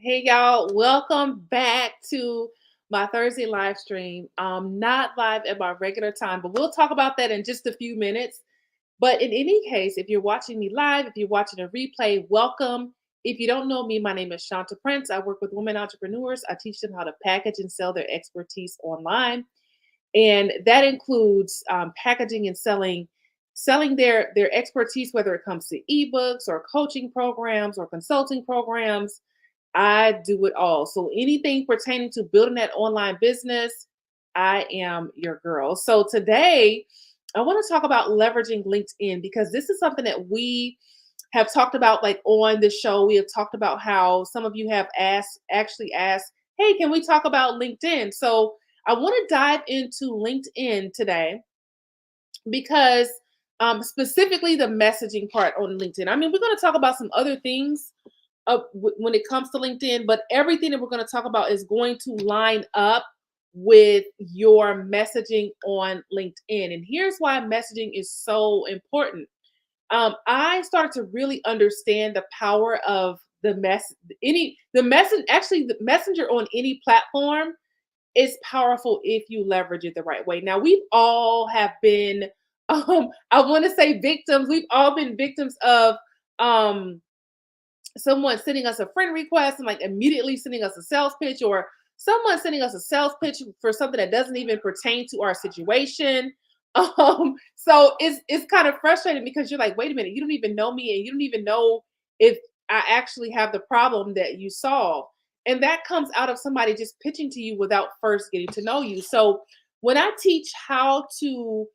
Hey y'all, welcome back to my Thursday live stream. Not live at my regular time, but we'll talk about that in just a few minutes. But in any case, if you're watching me live, if you're watching a replay, welcome. If you don't know me, my name is Shanta Prince. I work with women entrepreneurs. I teach them how to package and sell their expertise online, and that includes packaging and selling their expertise, whether it comes to ebooks or coaching programs or consulting programs. I do it all. So anything pertaining to building that online business, I am your girl. So today, I want to talk about leveraging LinkedIn because this is something that we have talked about like on the show. We have talked about how some of you have asked, "Hey, can we talk about LinkedIn?" So I want to dive into LinkedIn today because specifically the messaging part on LinkedIn. I mean, we're going to talk about some other things when it comes to LinkedIn, but everything that we're going to talk about is going to line up with your messaging on LinkedIn. And here's why messaging is so important. I started to really understand the power of the message. Actually, the messenger on any platform is powerful if you leverage it the right way. Now, we've all have been, I want to say victims. We've all been victims of um someone sending us a friend request and like immediately sending us a sales pitch, or someone sending us a sales pitch for something that doesn't even pertain to our situation. So it's kind of frustrating because you're like, wait a minute, you don't even know me and you don't even know if I actually have the problem that you solve. And that comes out of somebody just pitching to you without first getting to know you. So when I teach how to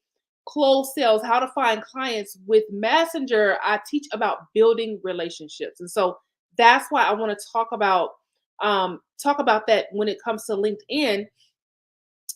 close sales, how to find clients with Messenger, I teach about building relationships. And so that's why I want to talk about that when it comes to LinkedIn.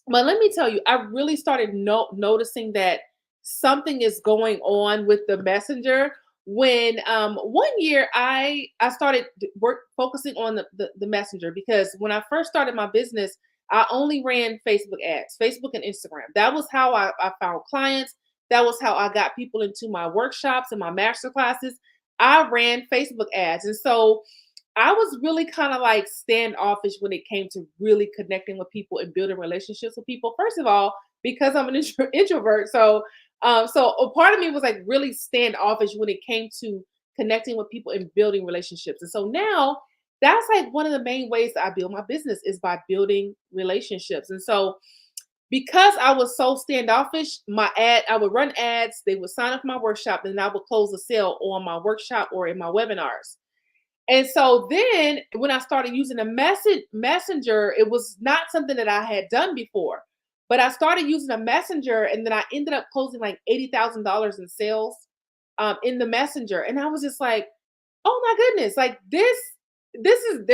But let me tell you, I really started noticing that something is going on with the Messenger when one year I started work focusing on the Messenger, because when I first started my business, I only ran Facebook ads, Facebook and Instagram. That was how I found clients. That was how I got people into my workshops and my master classes. I ran Facebook ads. And so I was really kind of like standoffish when it came to really connecting with people and building relationships with people. First of all, because I'm an introvert, so a part of me was like really standoffish when it came to connecting with people and building relationships. And so now that's like one of the main ways that I build my business is by building relationships. And so because I was so standoffish, I would run ads, they would sign up for my workshop, and I would close the sale on my workshop or in my webinars. And so then when I started using a messenger, it was not something that I had done before. But I started using a messenger, and then I ended up closing like $80,000 in sales in the messenger. And I was just like, oh my goodness, like this is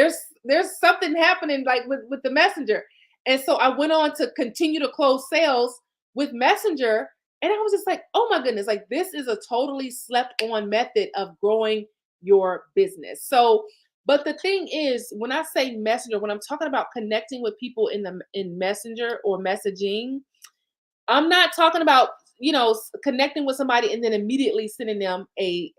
there's something happening like with the messenger. And so I went on to continue to close sales with messenger, and I was just like, oh my goodness, like this is a totally slept on method of growing your business. So but the thing is, when I say messenger, when I'm talking about connecting with people in messenger or messaging, I'm not talking about, connecting with somebody and then immediately sending them a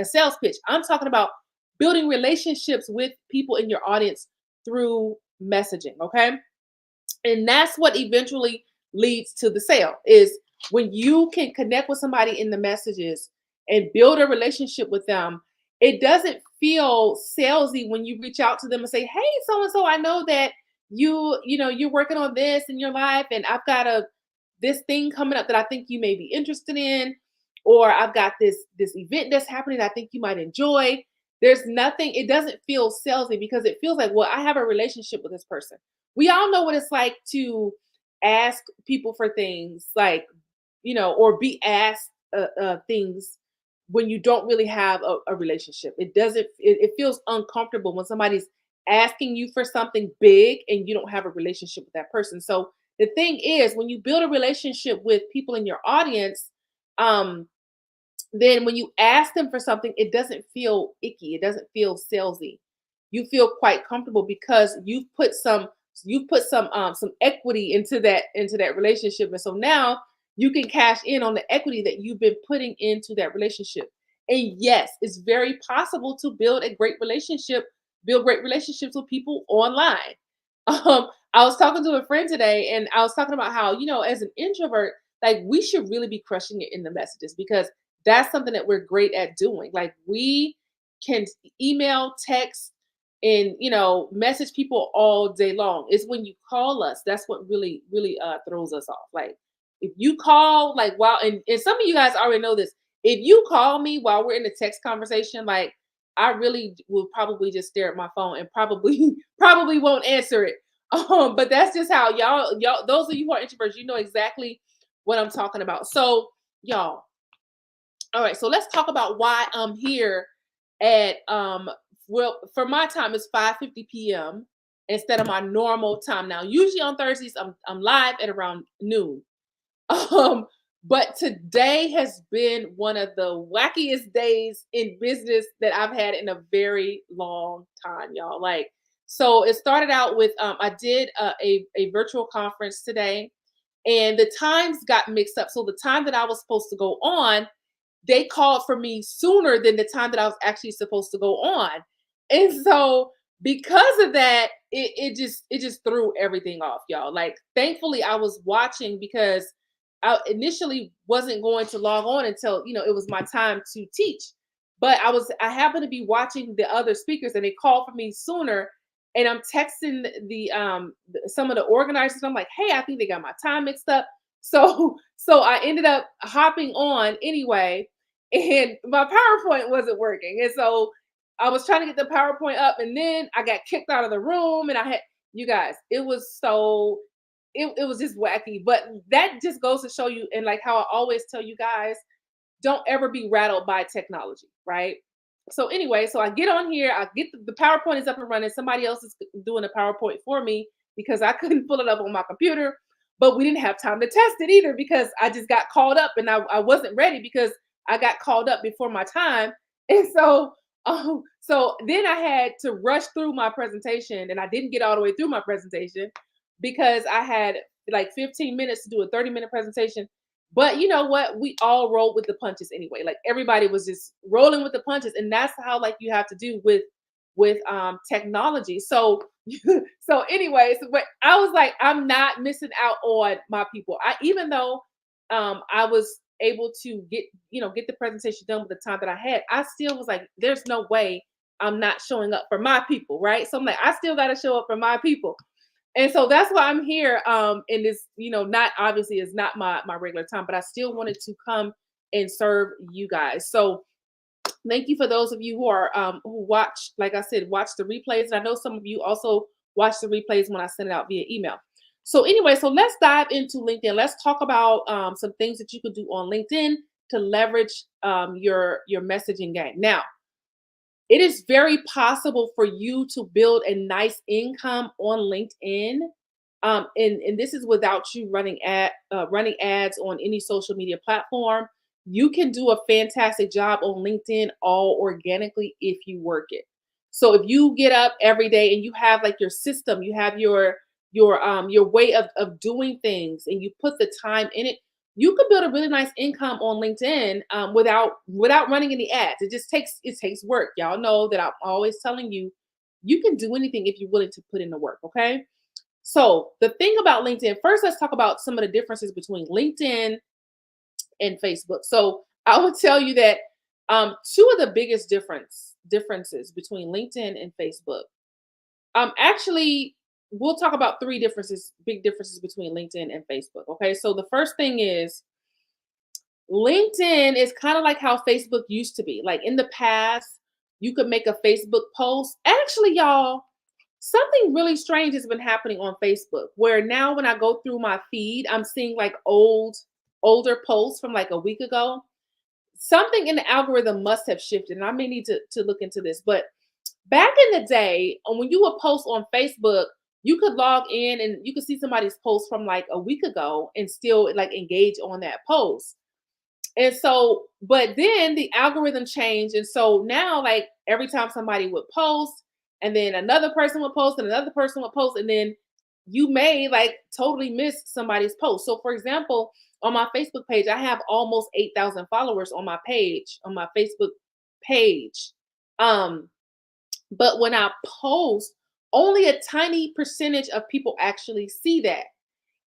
sales pitch. I'm talking about building relationships with people in your audience through messaging, okay? And that's what eventually leads to the sale, is when you can connect with somebody in the messages and build a relationship with them. It doesn't feel salesy when you reach out to them and say, hey, so and so, I know that you're working on this in your life, and I've got this thing coming up that I think you may be interested in, or I've got this event that's happening I think you might enjoy. There's nothing, it doesn't feel salesy because it feels like, well, I have a relationship with this person. We all know what it's like to ask people for things, like, or be asked things when you don't really have a relationship. It feels uncomfortable when somebody's asking you for something big and you don't have a relationship with that person. So the thing is, when you build a relationship with people in your audience, um, then when you ask them for something, it doesn't feel icky. It doesn't feel salesy. You feel quite comfortable because you've put some equity into that relationship. And so now you can cash in on the equity that you've been putting into that relationship. And yes, it's very possible to build a great relationship build great relationships with people online. I was talking to a friend today, and I was talking about how, as an introvert, like we should really be crushing it in the messages because that's something that we're great at doing. Like we can email, text, and message people all day long. It's when you call us that's what really, really throws us off. Like if you call, like while and some of you guys already know this. If you call me while we're in a text conversation, like I really will probably just stare at my phone and probably probably won't answer it. But that's just how y'all those of you who are introverts, you know exactly what I'm talking about. So y'all, all right, so let's talk about why I'm here at well, for my time it's 5:50 p.m. instead of my normal time. Now, usually on Thursdays I'm live at around noon. Um, but today has been one of the wackiest days in business that I've had in a very long time, y'all. Like, so it started out with I did a virtual conference today, and the times got mixed up. So the time that I was supposed to go on, they called for me sooner than the time that I was actually supposed to go on. And so because of that, it just threw everything off, y'all. Like thankfully I was watching because I initially wasn't going to log on until, it was my time to teach. But I happened to be watching the other speakers and they called for me sooner. And I'm texting some of the organizers. I'm like, hey, I think they got my time mixed up. So I ended up hopping on anyway, and my PowerPoint wasn't working. And so I was trying to get the PowerPoint up, and then I got kicked out of the room. And I had, you guys, it was just wacky. But that just goes to show you, and like how I always tell you guys, don't ever be rattled by technology, right? So anyway, so I get on here, I get the PowerPoint is up and running. Somebody else is doing the PowerPoint for me because I couldn't pull it up on my computer, but we didn't have time to test it either because I just got called up and I wasn't ready because I got called up before my time. And so then I had to rush through my presentation and I didn't get all the way through my presentation because I had like 15 minutes to do a 30-minute presentation. But you know what? We all rolled with the punches anyway. Like everybody was just rolling with the punches, and that's how like you have to do with technology. So so anyways, but I was like, I'm not missing out on my people. I even though I was able to get the presentation done with the time that I had, I still was like, there's no way I'm not showing up for my people, right? So I'm like, I still got to show up for my people. And so that's why I'm here. And this, not obviously is not my regular time, but I still wanted to come and serve you guys. So thank you for those of you who watch, like I said, watch the replays. And I know some of you also watch the replays when I send it out via email. So anyway, so let's dive into LinkedIn. Let's talk about some things that you could do on LinkedIn to leverage your messaging game. Now, it is very possible for you to build a nice income on LinkedIn. And this is without you running ads on any social media platform. You can do a fantastic job on LinkedIn all organically if you work it. So if you get up every day and you have like your system, you have your way of doing things, and you put the time in it, you could build a really nice income on LinkedIn without running any ads. It takes work. Y'all know that I'm always telling you, you can do anything if you're willing to put in the work. Okay. So the thing about LinkedIn, first, let's talk about some of the differences between LinkedIn and Facebook. So I would tell you that two of the biggest differences between LinkedIn and Facebook. Actually, we'll talk about big differences between LinkedIn and Facebook. Okay, so the first thing is LinkedIn is kind of like how Facebook used to be. Like in the past, you could make a Facebook post. Actually, y'all, something really strange has been happening on Facebook where now when I go through my feed, I'm seeing like older posts from like a week ago. Something in the algorithm must have shifted, and I may need to look into this. But back in the day, when you would post on Facebook, you could log in and you could see somebody's post from like a week ago and still like engage on that post. And so, but then the algorithm changed. And so now, like every time somebody would post, and then another person would post, and another person would post, and then you may like totally miss somebody's post. So, for example, on my Facebook page, I have almost 8,000 followers on my Facebook page. Um, But when I post, only a tiny percentage of people actually see that.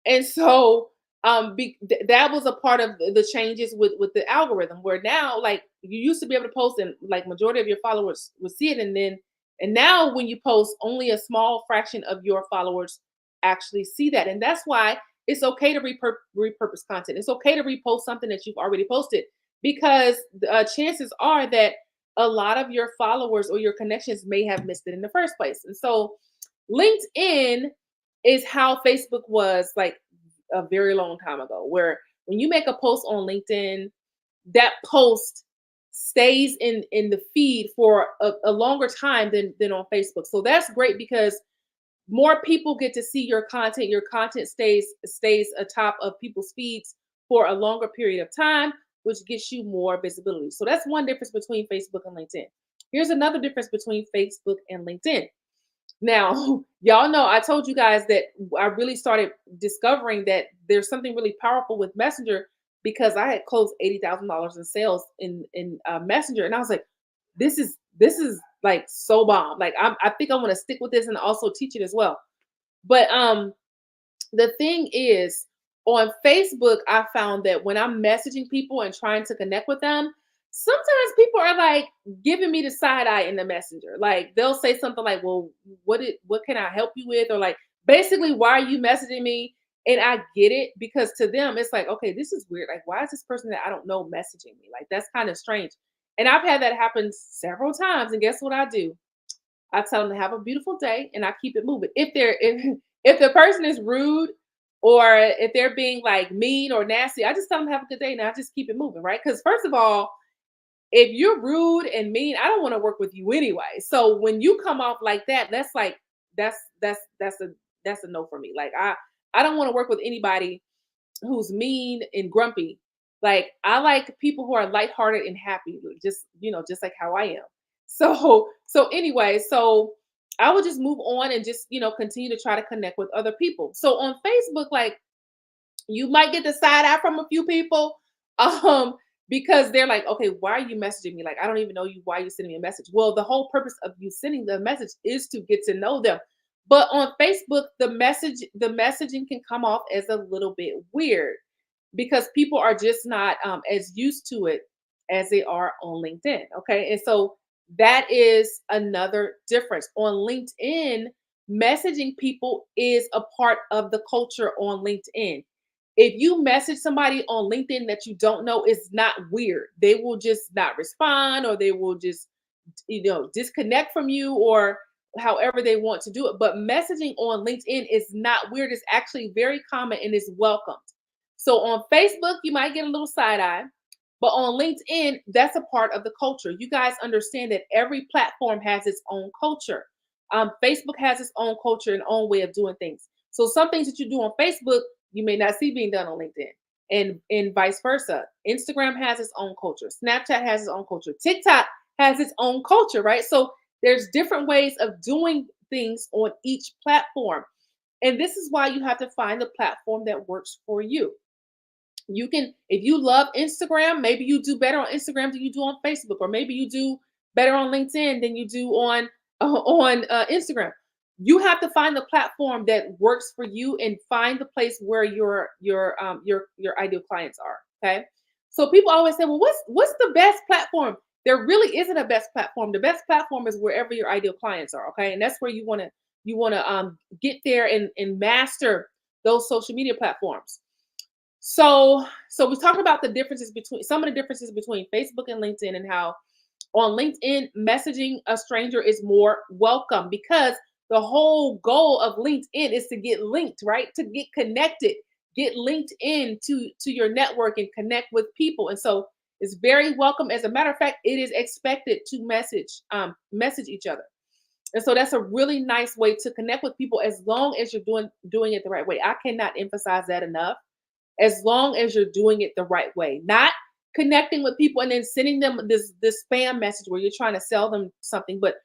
And so that was a part of the changes with the algorithm, where now, like, you used to be able to post and like majority of your followers would see it, and now when you post, only a small fraction of your followers actually see that. And that's why it's okay to repurpose content. It's okay to repost something that you've already posted, because chances are that a lot of your followers or your connections may have missed it in the first place. And so LinkedIn is how Facebook was like a very long time ago, where when you make a post on LinkedIn, that post stays in the feed for a longer time than on Facebook. So that's great, because more people get to see your content. Your content stays atop of people's feeds for a longer period of time, which gets you more visibility. So that's one difference between Facebook and LinkedIn. Here's another difference between Facebook and LinkedIn. Now, y'all know I told you guys that I really started discovering that there's something really powerful with Messenger, because I had closed $80,000 in sales in Messenger, and I was like, this is like so bomb. Like I think I want to stick with this and also teach it as well. But the thing is, on Facebook, I found that when I'm messaging people and trying to connect with them, sometimes people are like giving me the side eye in the messenger. Like they'll say something like, "Well, what can I help you with?" Or like, basically, "Why are you messaging me?" And I get it, because to them it's like, "Okay, this is weird. Like, why is this person that I don't know messaging me? Like, that's kind of strange." And I've had that happen several times. And guess what I do? I tell them to have a beautiful day, and I keep it moving. If the person is rude, or if they're being like mean or nasty, I just tell them have a good day, and I just keep it moving, right? Because first of all, if you're rude and mean, I don't want to work with you anyway. So when you come off like that, that's like that's a no for me. Like I don't want to work with anybody who's mean and grumpy. Like I like people who are lighthearted and happy, just just like how I am. So anyway, so I would just move on and just continue to try to connect with other people. So on Facebook, like, you might get the side eye from a few people, um, because they're like, okay, why are you messaging me? Like, I don't even know you. Why are you sending me a message? Well, the whole purpose of you sending the message is to get to know them. But on Facebook, the messaging can come off as a little bit weird, because people are just not as used to it as they are on LinkedIn. Okay. And so that is another difference. On LinkedIn, messaging people is a part of the culture on LinkedIn. If you message somebody on LinkedIn that you don't know, it's not weird. They will just not respond, or they will just, disconnect from you, or however they want to do it. But messaging on LinkedIn is not weird. It's actually very common and is welcomed. So on Facebook, you might get a little side eye, but on LinkedIn, that's a part of the culture. You guys understand that every platform has its own culture. Facebook has its own culture and own way of doing things. So some things that you do on Facebook, you may not see being done on LinkedIn, and vice versa. Instagram has its own culture. Snapchat has its own culture. TikTok has its own culture, right? So there's different ways of doing things on each platform. And this is why you have to find the platform that works for you. You can, if you love Instagram, maybe you do better on Instagram than you do on Facebook, or maybe you do better on LinkedIn than you do on Instagram. You have to find the platform that works for you, and find the place where your ideal clients are. Okay. So people always say, well, what's the best platform? There really isn't a best platform. The best platform is wherever your ideal clients are. Okay. And that's where you want to get there and master those social media platforms. So we talked about the differences between some of the differences between Facebook and LinkedIn, and how on LinkedIn, messaging a stranger is more welcome, because the whole goal of LinkedIn is to get linked, right? To get connected, get linked in to your network and connect with people. And so it's very welcome. As a matter of fact, it is expected to message each other. And so that's a really nice way to connect with people, as long as you're doing it the right way. I cannot emphasize that enough. As long as you're doing it the right way, not connecting with people and then sending them this spam message where you're trying to sell them something, but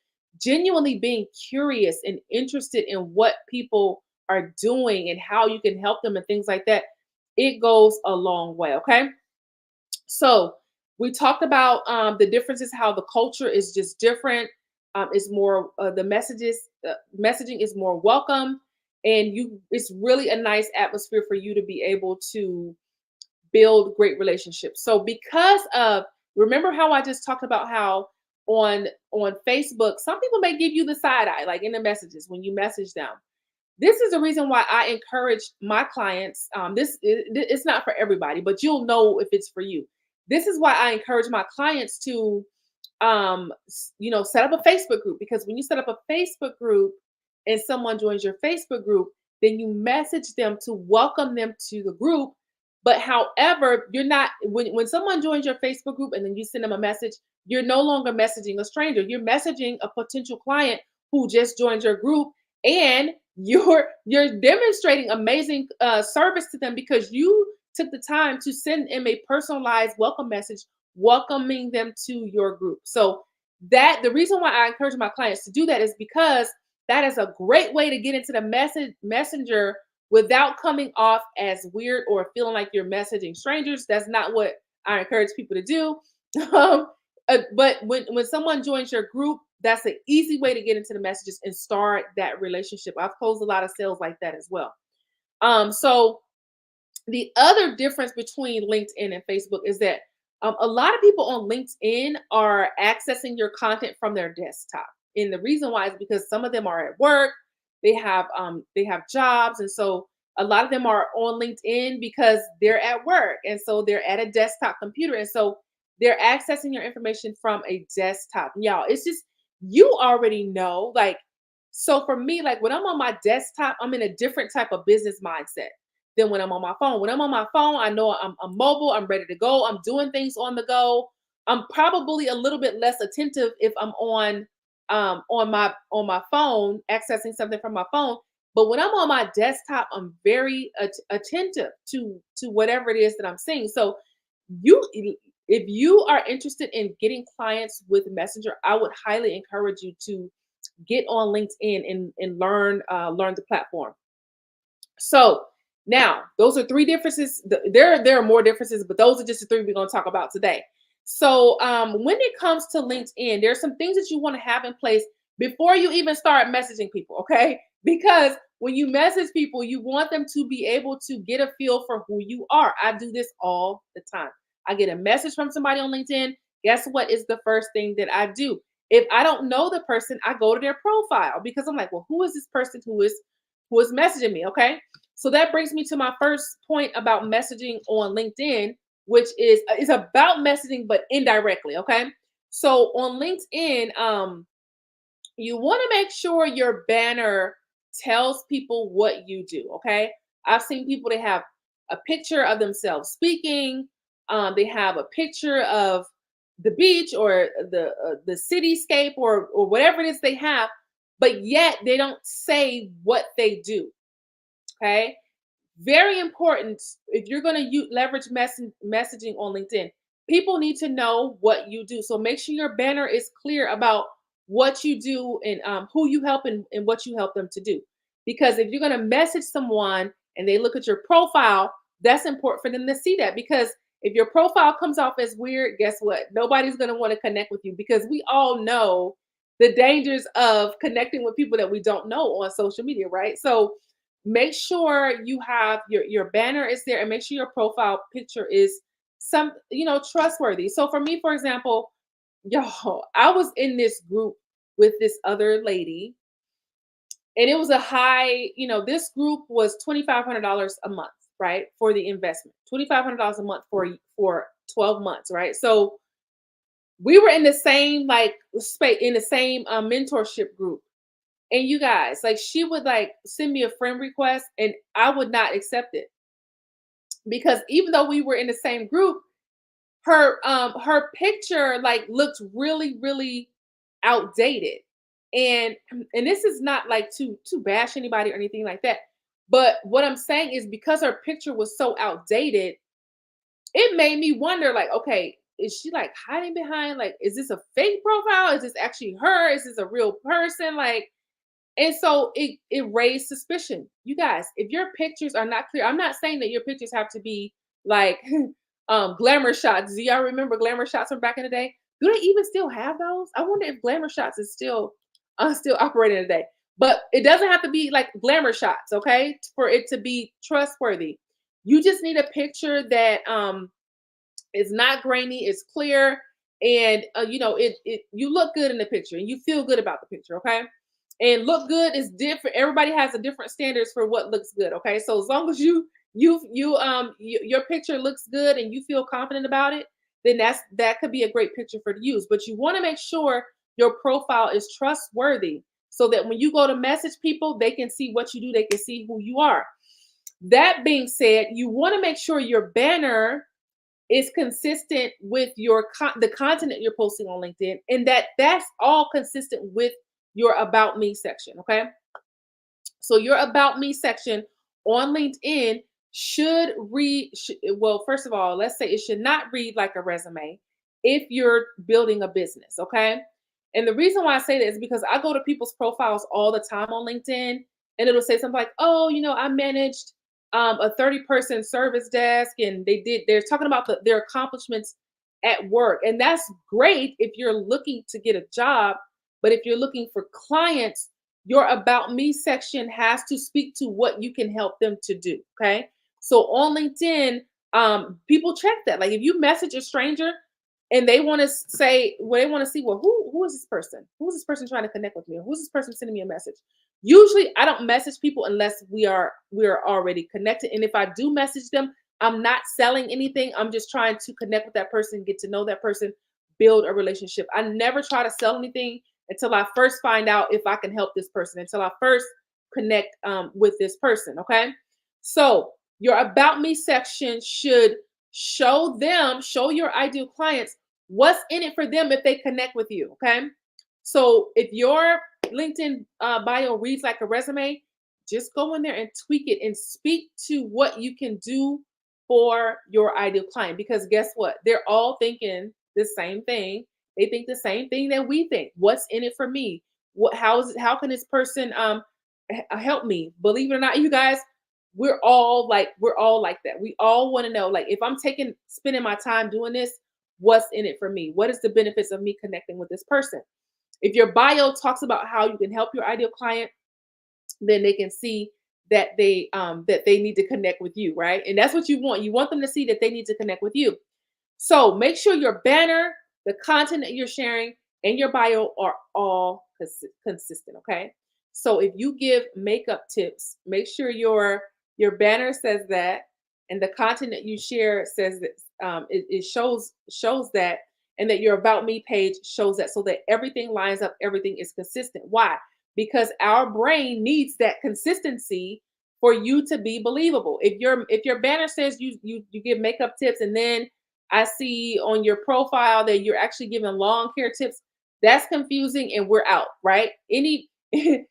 genuinely being curious and interested in what people are doing and how you can help them and things like that. It goes a long way. Okay. So we talked about the differences, how the culture is just different. is more the messaging is more welcome, and you it's really a nice atmosphere for you to be able to build great relationships. So because of remember how I just talked about how on Facebook, some people may give you the side eye, like in the messages when you message them. This is the reason why I encourage my clients. It's not for everybody, but you'll know if it's for you. This is why I encourage my clients to, set up a Facebook group, because when you set up a Facebook group and someone joins your Facebook group, then you message them to welcome them to the group. But however, you're not when someone joins your Facebook group and then you send them a message, you're no longer messaging a stranger. You're messaging a potential client who just joined your group, and you're demonstrating amazing service to them because you took the time to send them a personalized welcome message welcoming them to your group. So that the reason why I encourage my clients to do that is because that is a great way to get into the messenger without coming off as weird or feeling like you're messaging strangers. That's not what I encourage people to do. um, but when someone joins your group, that's an easy way to get into the messages and start that relationship. I've closed a lot of sales like that as well. So the other difference between LinkedIn and Facebook is that a lot of people on LinkedIn are accessing your content from their desktop. And the reason why is because some of them are at work, they have jobs, and so a lot of them are on LinkedIn because they're at work, and so they're at a desktop computer, and so they're accessing your information from a desktop. Y'all, it's just you already know, like, so for me, like when I'm on my desktop, I'm in a different type of business mindset than when I'm on my phone. When I'm on my phone, I know I'm mobile, I'm ready to go, I'm doing things on the go. I'm probably a little bit less attentive if I'm on my phone, accessing something from my phone. But when I'm on my desktop, I'm very attentive to whatever it is that I'm seeing. So you if you are interested in getting clients with Messenger, I would highly encourage you to get on LinkedIn and learn the platform. So now those are three differences. There are more differences, but those are just the three we're going to talk about today. So when it comes to LinkedIn, there's some things that you want to have in place before you even start messaging people, okay? Because when you message people, you want them to be able to get a feel for who you are. I do this all the time. I get a message from somebody on LinkedIn. Guess what is the first thing that I do? If I don't know the person, I go to their profile because I'm like, well, who is this person who is messaging me? Okay. So that brings me to my first point about messaging on LinkedIn, which is about messaging but indirectly. Okay. So on LinkedIn, you want to make sure your banner tells people what you do. Okay. I've seen people that have a picture of themselves speaking. They have a picture of the beach or the cityscape or whatever it is they have, but yet they don't say what they do. Okay. Very important if you're going to leverage messaging on LinkedIn. People need to know what you do. So make sure your banner is clear about what you do and who you help and what you help them to do. Because if you're going to message someone and they look at your profile, that's important for them to see that. Because if your profile comes off as weird, guess what? Nobody's going to want to connect with you because we all know the dangers of connecting with people that we don't know on social media, right? So make sure you have your banner is there and make sure your profile picture is some trustworthy. So for me, for example, y'all, I was in this group with this other lady, and it was a high, this group was $2,500 a month, right, for the investment. $2,500 a month for 12 months, right? So we were in the same like space, in the same mentorship group. And you guys, like, she would like send me a friend request and I would not accept it because even though we were in the same group, her picture like looked really really outdated. And this is not like to bash anybody or anything like that. But what I'm saying is because her picture was so outdated, it made me wonder, like, okay, is she like hiding behind, like, is this a fake profile? Is this actually her? Is this a real person? Like, and so it raised suspicion. You guys, if your pictures are not clear, I'm not saying that your pictures have to be like glamour shots. Do y'all remember glamour shots from back in the day? Do they even still have those? I wonder if Glamour Shots is still operating today. But it doesn't have to be like Glamour Shots, okay, for it to be trustworthy. You just need a picture that is not grainy, it's clear, and it you look good in the picture and you feel good about the picture, okay? And look good is different. Everybody has a different standards for what looks good, okay? So as long as your picture looks good and you feel confident about it, then that could be a great picture for to use. But you want to make sure your profile is trustworthy so that when you go to message people, they can see what you do, they can see who you are. That being said, you want to make sure your banner is consistent with the content that you're posting on LinkedIn, and that's all consistent with your about me section, okay? So your about me section on LinkedIn should read well, first of all, let's say it should not read like a resume if you're building a business, okay? And the reason why I say that is because I go to people's profiles all the time on LinkedIn, and it'll say something like, "Oh, I managed a 30-person service desk," and they're talking about their accomplishments at work. And that's great if you're looking to get a job, but if you're looking for clients, your about me section has to speak to what you can help them to do, okay? So on LinkedIn, people check that. Like if you message a stranger and they want to say, well, they want to see, well, who is this person? Who's this person trying to connect with me? Or who's this person sending me a message? Usually I don't message people unless we are already connected. And if I do message them, I'm not selling anything. I'm just trying to connect with that person, get to know that person, build a relationship. I never try to sell anything until I first find out if I can help this person, until I first connect with this person. Okay. So your about me section should show your ideal clients what's in it for them if they connect with you. Okay. So if your LinkedIn bio reads like a resume, just go in there and tweak it and speak to what you can do for your ideal client. Because guess what? They're all thinking the same thing. They think the same thing that we think. What's in it for me? How can this person help me? Believe it or not, you guys, we're all like that. We all want to know, like, if I'm spending my time doing this, what's in it for me? What is the benefits of me connecting with this person? If your bio talks about how you can help your ideal client, then they can see that they need to connect with you, right? And that's what you want. You want them to see that they need to connect with you. So make sure your banner, the content that you're sharing, and your bio are all consistent. Okay. So if you give makeup tips, make sure your banner says that, and the content that you share says that it shows that, and that your about me page shows that, so that everything lines up, everything is consistent. Why? Because our brain needs that consistency for you to be believable. If your banner says you give makeup tips, and then I see on your profile that you're actually giving lawn care tips, that's confusing and we're out, right? The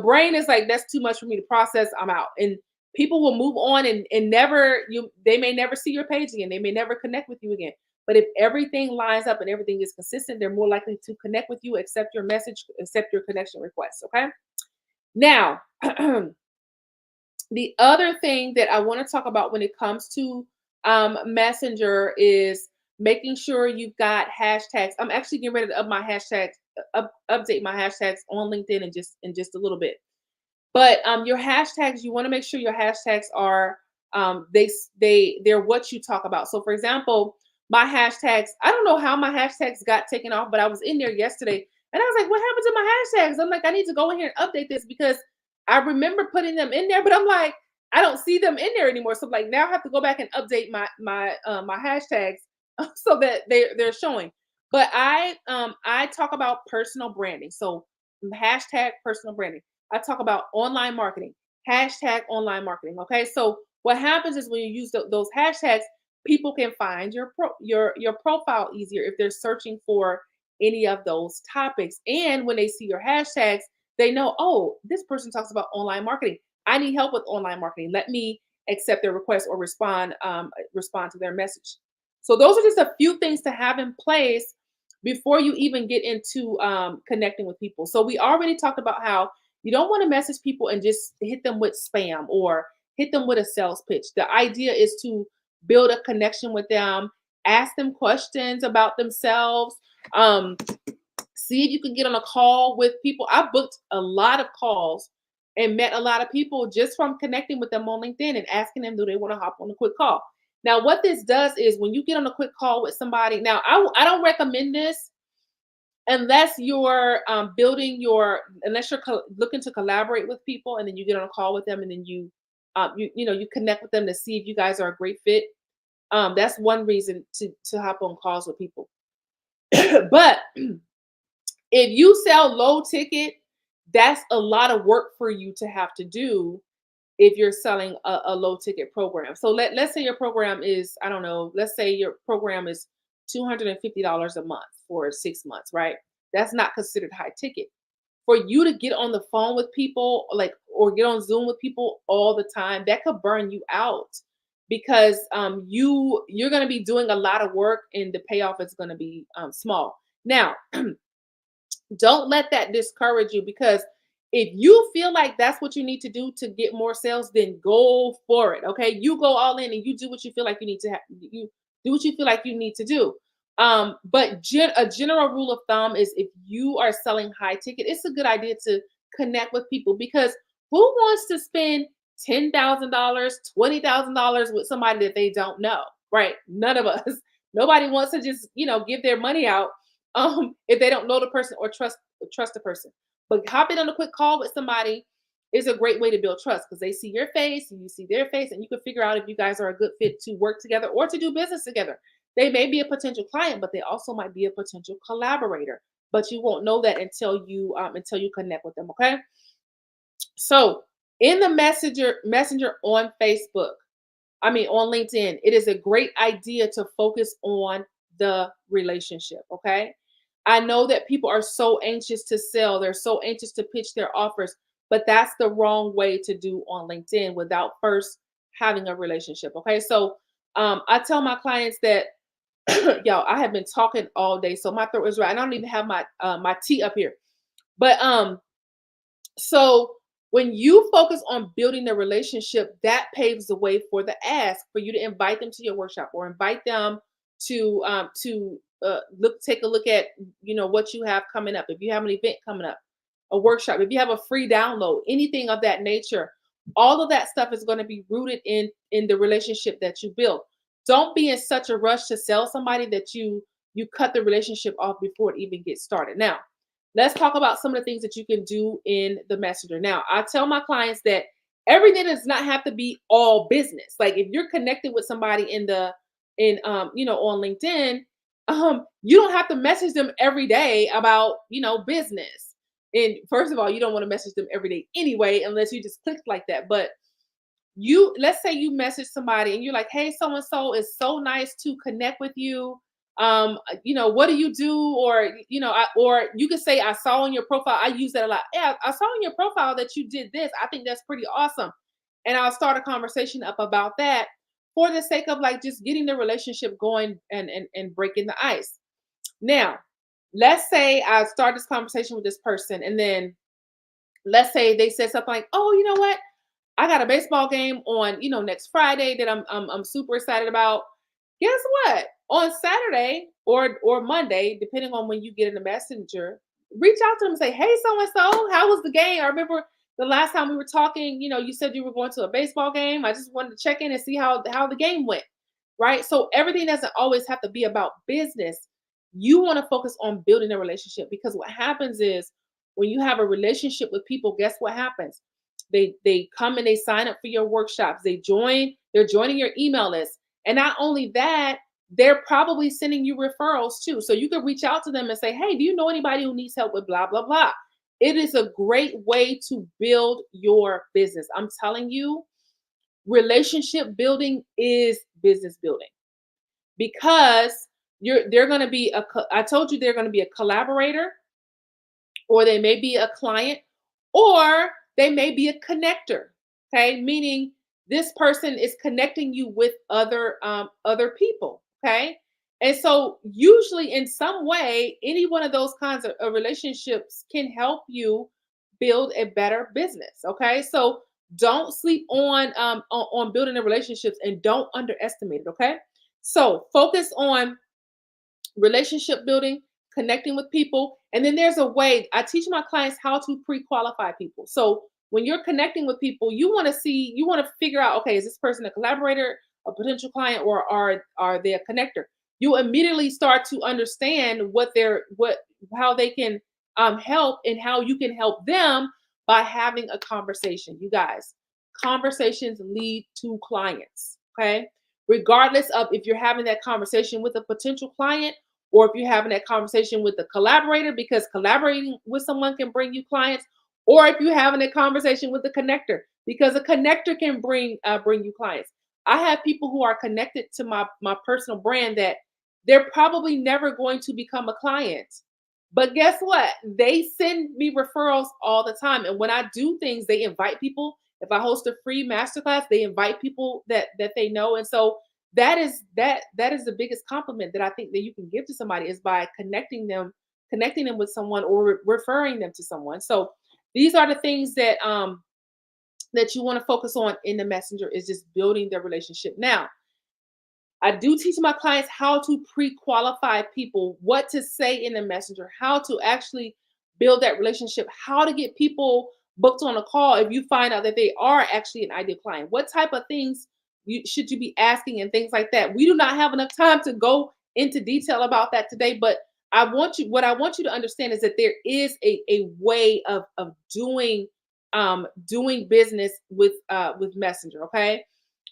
brain is like, that's too much for me to process, I'm out. And people will move on and they may never see your page again. They may never connect with you again. But if everything lines up and everything is consistent, they're more likely to connect with you, accept your message, accept your connection request. Okay. Now, the other thing that I want to talk about when it comes to Messenger is making sure you've got hashtags. I'm actually getting ready to update my hashtags on LinkedIn in just a little bit. But your hashtags, you want to make sure your hashtags are they're what you talk about. So for example, my hashtags, I don't know how my hashtags got taken off, but I was in there yesterday and I was like, what happened to my hashtags? I'm like, I need to go in here and update this because I remember putting them in there, but I'm like, I don't see them in there anymore. So like now I have to go back and update my hashtags so that they're showing. But I talk about personal branding. So hashtag personal branding. I talk about online marketing, hashtag online marketing. Okay, so what happens is when you use those hashtags, people can find your profile easier if they're searching for any of those topics. And when they see your hashtags, they know, oh, this person talks about online marketing. I need help with online marketing. Let me accept their request or respond to their message. So those are just a few things to have in place before you even get into connecting with people. So we already talked about how you don't want to message people and just hit them with spam or hit them with a sales pitch. The idea is to build a connection with them, ask them questions about themselves. Um, See if you can get on a call with people. I booked a lot of calls and met a lot of people just from connecting with them on LinkedIn and asking them, do they want to hop on a quick call? Now, what this does is when you get on a quick call with somebody, now I don't recommend this unless you're building your, unless you're looking to collaborate with people and then you get on a call with them and then you connect with them to see if you guys are a great fit. That's one reason to hop on calls with people. But if you sell low ticket, that's a lot of work for you to have to do if you're selling a low ticket program. So let's say your program is, I don't know, let's say your program is $250 a month for 6 months, right? That's not considered high ticket. For you to get on the phone with people, like, or get on Zoom with people all the time, that could burn you out because you're going to be doing a lot of work and the payoff is going to be small. Now, don't let that discourage you because if you feel like that's what you need to do to get more sales, then go for it. Okay. You go all in and you do what you feel like you need to you do what you feel like you need to do. But a general rule of thumb is if you are selling high ticket, it's a good idea to connect with people because who wants to spend $10,000, $20,000 with somebody that they don't know, right? None of us. Nobody wants to just, give their money out if they don't know the person or trust the person. But hopping on a quick call with somebody is a great way to build trust because they see your face, you see their face, and you can figure out if you guys are a good fit to work together or to do business together. They may be a potential client, but they also might be a potential collaborator. But you won't know that until you connect with them. Okay. So in the messenger on Facebook, on LinkedIn, it is a great idea to focus on the relationship. Okay. I know that people are so anxious to sell, they're so anxious to pitch their offers, but that's the wrong way to do on LinkedIn without first having a relationship. Okay. So I tell my clients that, y'all, I have been talking all day, so my throat is right. I don't even have my tea up here. But so when you focus on building the relationship, that paves the way for the ask for you to invite them to your workshop or invite them to take a look at what you have coming up. If you have an event coming up, a workshop, if you have a free download, anything of that nature, all of that stuff is going to be rooted in the relationship that you build. Don't be in such a rush to sell somebody that you cut the relationship off before it even gets started. Now, let's talk about some of the things that you can do in the messenger. Now, I tell my clients that everything does not have to be all business. Like if you're connected with somebody on LinkedIn, you don't have to message them every day about business. And first of all, you don't want to message them every day anyway, unless you just clicked like that. But let's say you message somebody and you're like, hey, so and so, it's so nice to connect with you. What do you do? Or or you could say, I saw on your profile, I use that a lot. Yeah, I saw on your profile that you did this. I think that's pretty awesome. And I'll start a conversation up about that for the sake of like just getting the relationship going and breaking the ice. Now, let's say I start this conversation with this person, and then let's say they said something like, oh, you know what? I got a baseball game on, next Friday that I'm super excited about. Guess what? On Saturday or Monday, depending on when you get in the messenger, reach out to them and say, hey, so and so, how was the game? I remember the last time we were talking, you said you were going to a baseball game. I just wanted to check in and see how the game went. Right. So everything doesn't always have to be about business. You want to focus on building a relationship because what happens is when you have a relationship with people, guess what happens? They come and they sign up for your workshops. They're joining your email list. And not only that, they're probably sending you referrals too. So you can reach out to them and say, hey, do you know anybody who needs help with blah, blah, blah? It is a great way to build your business. I'm telling you, relationship building is business building because they're going to be I told you they're going to be a collaborator, or they may be a client, or they may be a connector. Okay, meaning this person is connecting you with other people. Okay, and so usually in some way, any one of those kinds of relationships can help you build a better business. Okay, so don't sleep on building the relationships and don't underestimate it. Okay, So focus on relationship building, connecting with people. And then there's a way I teach my clients how to pre-qualify people. So when you're connecting with people, you want to figure out, okay, is this person a collaborator, a potential client, or are they a connector? You immediately start to understand what how they can help and how you can help them by having a conversation. You guys, conversations lead to clients. Okay. Regardless of if you're having that conversation with a potential client or if you're having that conversation with a collaborator, because collaborating with someone can bring you clients, or if you're having a conversation with a connector, because a connector can bring you clients. I have people who are connected to my personal brand that they're probably never going to become a client. But guess what? They send me referrals all the time. And when I do things, they invite people. If I host a free masterclass, they invite people that they know. And so that is the biggest compliment that I think that you can give to somebody is by connecting them with someone or referring them to someone. So these are the things that you want to focus on in the messenger is just building their relationship. Now, I do teach my clients how to pre-qualify people, what to say in the messenger, how to actually build that relationship, how to get people booked on a call if you find out that they are actually an ideal client. What type of things should you be asking and things like that. We do not have enough time to go into detail about that today, but what I want you to understand is that there is a way of doing business with Messenger, okay?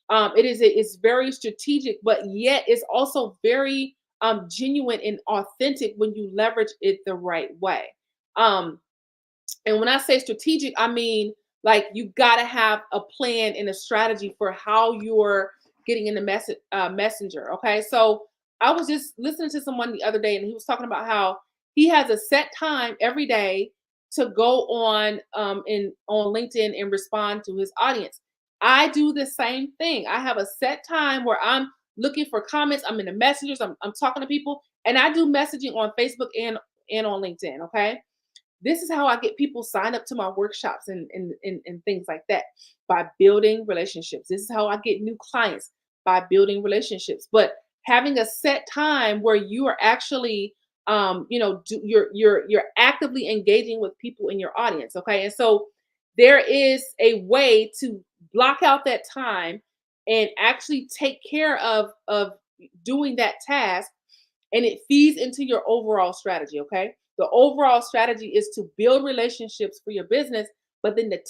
It's very strategic, but yet it's also very genuine and authentic when you leverage it the right way. Um, and when I say strategic, I mean like you got to have a plan and a strategy for how you're getting in the messenger. Okay, so I was just listening to someone the other day, and he was talking about how he has a set time every day to go on LinkedIn and respond to his audience. I do the same thing. I have a set time where I'm looking for comments. I'm in the messengers. I'm talking to people, and I do messaging on Facebook and on LinkedIn. Okay, this is how I get people signed up to my workshops and things like that by building relationships. This is how I get new clients by building relationships. But having a set time where you are actually you're actively engaging with people in your audience. Okay. And so there is a way to block out that time and actually take care of doing that task, and it feeds into your overall strategy. Okay, the overall strategy is to build relationships for your business, but then the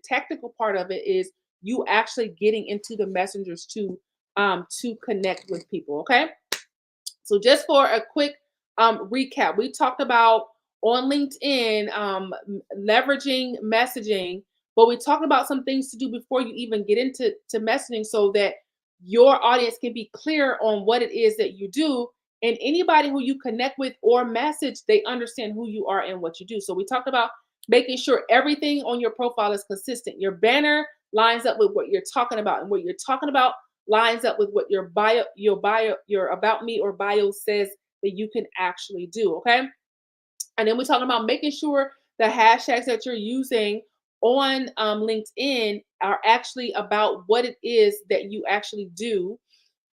technical part of it is you actually getting into the messengers to connect with people. Okay, so just for a quick recap, we talked about on LinkedIn leveraging messaging, but we talked about some things to do before you even get into messaging so that your audience can be clear on what it is that you do. And anybody who you connect with or message, they understand who you are and what you do. So we talked about making sure everything on your profile is consistent. Your banner lines up with what you're talking about, and what you're talking about lines up with what your about me or bio says that you can actually do. Okay. And then we're talking about making sure the hashtags that you're using on LinkedIn are actually about what it is that you actually do,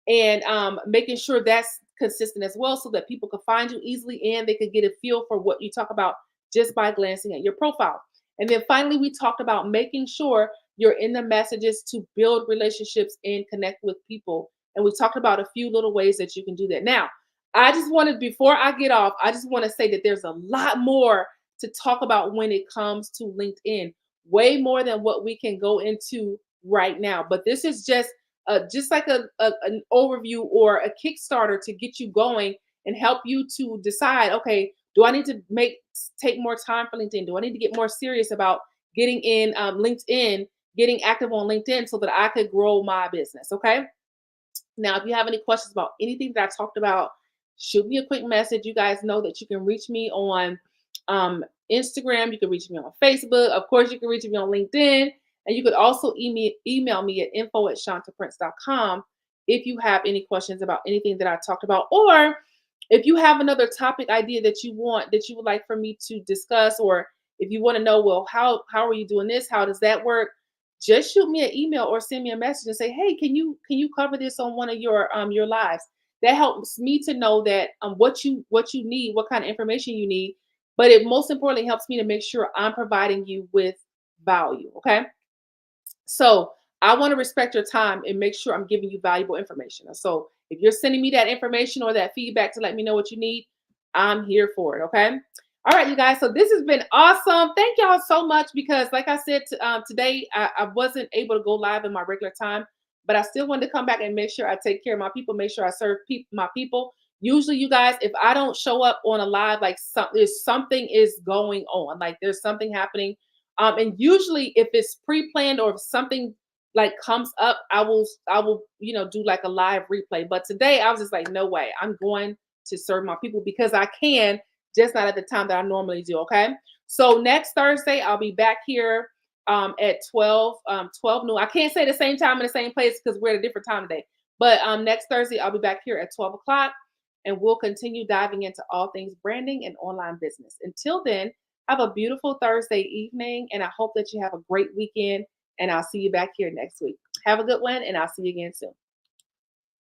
and making sure that's consistent as well so that people can find you easily and they can get a feel for what you talk about just by glancing at your profile. And then finally, we talked about making sure you're in the messages to build relationships and connect with people. And we talked about a few little ways that you can do that. Now, I just wanted, before I get off, I just want to say that there's a lot more to talk about when it comes to LinkedIn, way more than what we can go into right now. But this is just like an overview or a Kickstarter to get you going and help you to decide, okay, do I need to take more time for LinkedIn? Do I need to get more serious about getting in LinkedIn, getting active on LinkedIn so that I could grow my business? Okay. Now, if you have any questions about anything that I talked about, shoot me a quick message. You guys know that you can reach me on Instagram. You can reach me on Facebook. Of course, you can reach me on LinkedIn. And you could also email me at info@shantaprince.com if you have any questions about anything that I talked about, or if you have another topic idea that you would like for me to discuss, or if you want to know, well, how are you doing this? How does that work? just shoot me an email or send me a message and say, "Hey, can you cover this on one of your lives?" That helps me to know that what you need, what kind of information you need, but it most importantly helps me to make sure I'm providing you with value. Okay, so I want to respect your time and make sure I'm giving you valuable information. So if you're sending me that information or that feedback to let me know what you need, I'm here for it. Okay. All right, you guys. So this has been awesome. Thank y'all so much because, like I said, today I wasn't able to go live in my regular time, but I still wanted to come back and make sure I take care of my people, make sure I serve my people. Usually, you guys, if I don't show up on a live, like there's something is going on, like there's something happening, and usually if it's pre-planned or if something like comes up, I will do like a live replay. But today I was just like, no way. I'm going to serve my people because I can, just not at the time that I normally do. Okay. So next Thursday I'll be back here at 12 noon. I can't say the same time in the same place because we're at a different time today. But next Thursday I'll be back here at 12 o'clock and we'll continue diving into all things branding and online business. Until then, have a beautiful Thursday evening, and I hope that you have a great weekend. And I'll see you back here next week. Have a good one, and I'll see you again soon.